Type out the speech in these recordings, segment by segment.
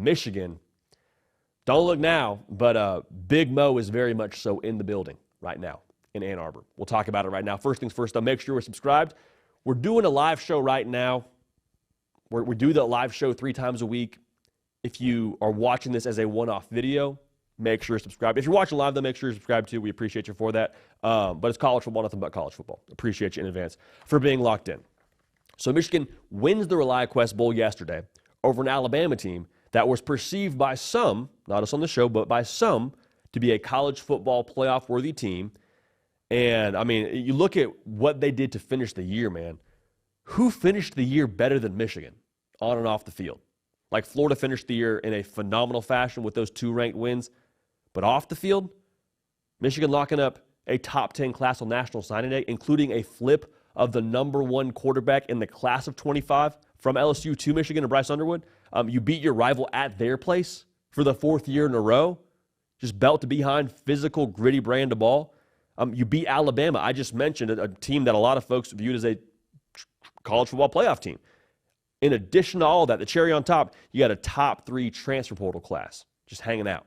Michigan, don't look now, but Big Mo is very much so in the building right now in Ann Arbor. We'll talk about it right now. First things first, though, make sure you're subscribed. We're doing a live show right now. We do the live show 3 times a week. If you are watching this as a one-off video, make sure you're subscribed. If you're watching live, then make sure you're subscribed too. We appreciate you for that. But it's college football, nothing but college football. Appreciate you in advance for being locked in. So Michigan wins the Reliaquest Bowl yesterday over an Alabama team that was perceived by some, not us on the show, but by some, to be a college football playoff-worthy team. And, I mean, you look at what they did to finish the year, man. Who finished the year better than Michigan on and off the field? Like Florida finished the year in a phenomenal fashion with those 2 ranked wins. But off the field, Michigan locking up a top 10 class on National Signing Day, including a flip of the number 1 quarterback in the class of 25 from LSU to Michigan and Bryce Underwood. You beat your rival at their place for the 4th year in a row. Just belt to behind, physical, gritty brand of ball. You beat Alabama. I just mentioned a team that a lot of folks viewed as a college football playoff team. In addition to all that, the cherry on top, you got a top 3 transfer portal class just hanging out.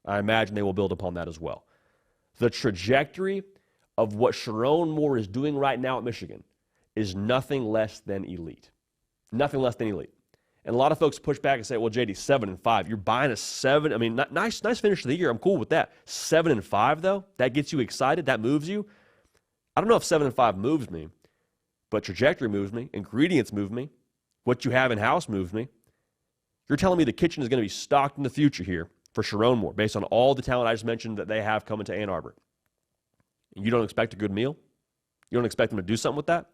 I imagine they will build upon that as well. The trajectory of what Sharon Moore is doing right now at Michigan is nothing less than elite. Nothing less than elite. And a lot of folks push back and say, well, JD, 7-5. You're buying a 7. I mean, nice finish to the year. I'm cool with that. 7-5, though, that gets you excited? That moves you? I don't know if 7-5 moves me, but trajectory moves me. Ingredients move me. What you have in-house moves me. You're telling me the kitchen is going to be stocked in the future here for Sharon Moore based on all the talent I just mentioned that they have coming to Ann Arbor. And you don't expect a good meal? You don't expect them to do something with that?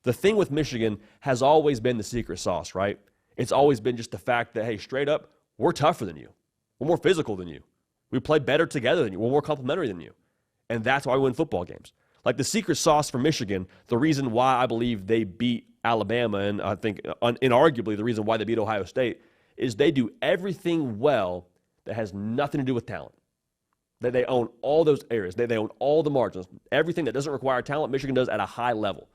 The thing with Michigan has always been the secret sauce, right? It's always been just the fact that, hey, straight up, we're tougher than you. We're more physical than you. We play better together than you. We're more complementary than you. And that's why we win football games. Like the secret sauce for Michigan, the reason why I believe they beat Alabama, and I think inarguably the reason why they beat Ohio State, is they do everything well that has nothing to do with talent. That they own all those areas. They own all the margins. Everything that doesn't require talent, Michigan does at a high level.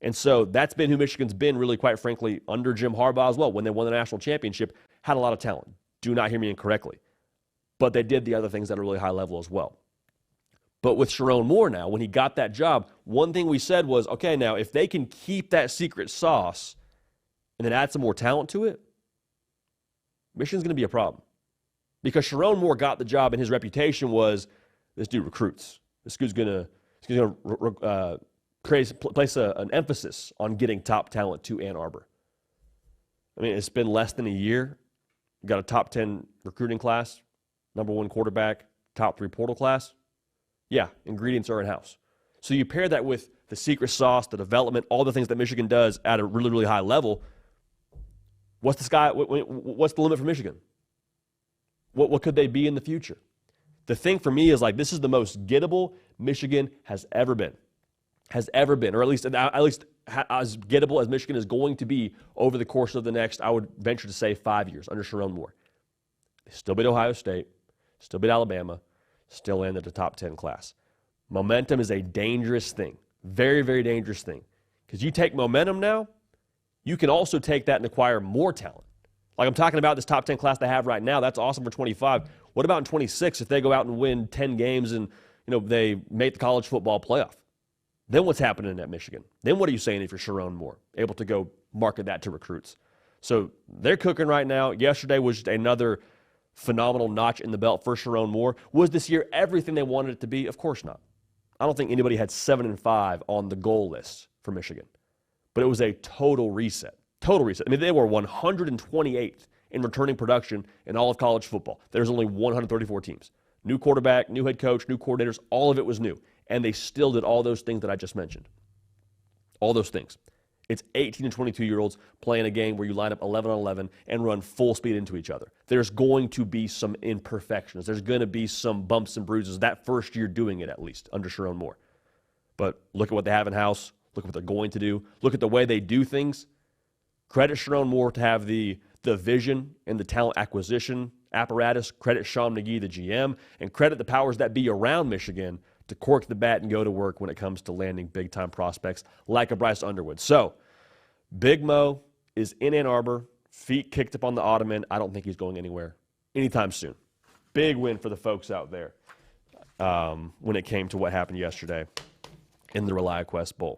And so that's been who Michigan's been, really, quite frankly, under Jim Harbaugh as well. When they won the national championship, had a lot of talent. Do not hear me incorrectly. But they did the other things at a really high level as well. But with Sharon Moore now, when he got that job, one thing we said was, okay, now if they can keep that secret sauce and then add some more talent to it, Michigan's going to be a problem. Because Sharon Moore got the job and his reputation was, this dude recruits. This dude's going to place an emphasis on getting top talent to Ann Arbor. I mean, it's been less than a year. You got a top 10 recruiting class, number 1 quarterback, top 3 portal class. Yeah, ingredients are in-house. So you pair that with the secret sauce, the development, all the things that Michigan does at a really, really high level. What's the limit for Michigan? What could they be in the future? The thing for me is, like, this is the most gettable Michigan has ever been. Or at least as gettable as Michigan is going to be over the course of the next, I would venture to say, 5 years under Sharon Moore. They still beat Ohio State, still beat Alabama, still ended the top 10 class. Momentum is a dangerous thing. Very, very dangerous thing. Because you take momentum now, you can also take that and acquire more talent. Like I'm talking about this top 10 class they have right now, that's awesome for 25. What about in 26 if they go out and win 10 games and they make the college football playoff? Then what's happening at Michigan? Then what are you saying if you're Sharon Moore, able to go market that to recruits? So they're cooking right now. Yesterday was just another phenomenal notch in the belt for Sharon Moore. Was this year everything they wanted it to be? Of course not. I don't think anybody had 7-5 on the goal list for Michigan. But it was a total reset. Total reset. I mean, they were 128th in returning production in all of college football. There's only 134 teams. New quarterback, new head coach, new coordinators, all of it was new. And they still did all those things that I just mentioned. All those things. It's 18 and 22-year-olds playing a game where you line up 11 on 11 and run full speed into each other. There's going to be some imperfections. There's going to be some bumps and bruises that first year doing it, at least, under Sharon Moore. But look at what they have in-house. Look at what they're going to do. Look at the way they do things. Credit Sharon Moore to have the vision and the talent acquisition apparatus. Credit Sean McGee, the GM. And credit the powers that be around Michigan to cork the bat and go to work when it comes to landing big-time prospects like a Bryce Underwood. So, Big Mo is in Ann Arbor Feet kicked up on the ottoman. I don't think he's going anywhere anytime soon. Big win for the folks out there when it came to what happened yesterday in the Reliaquest Bowl.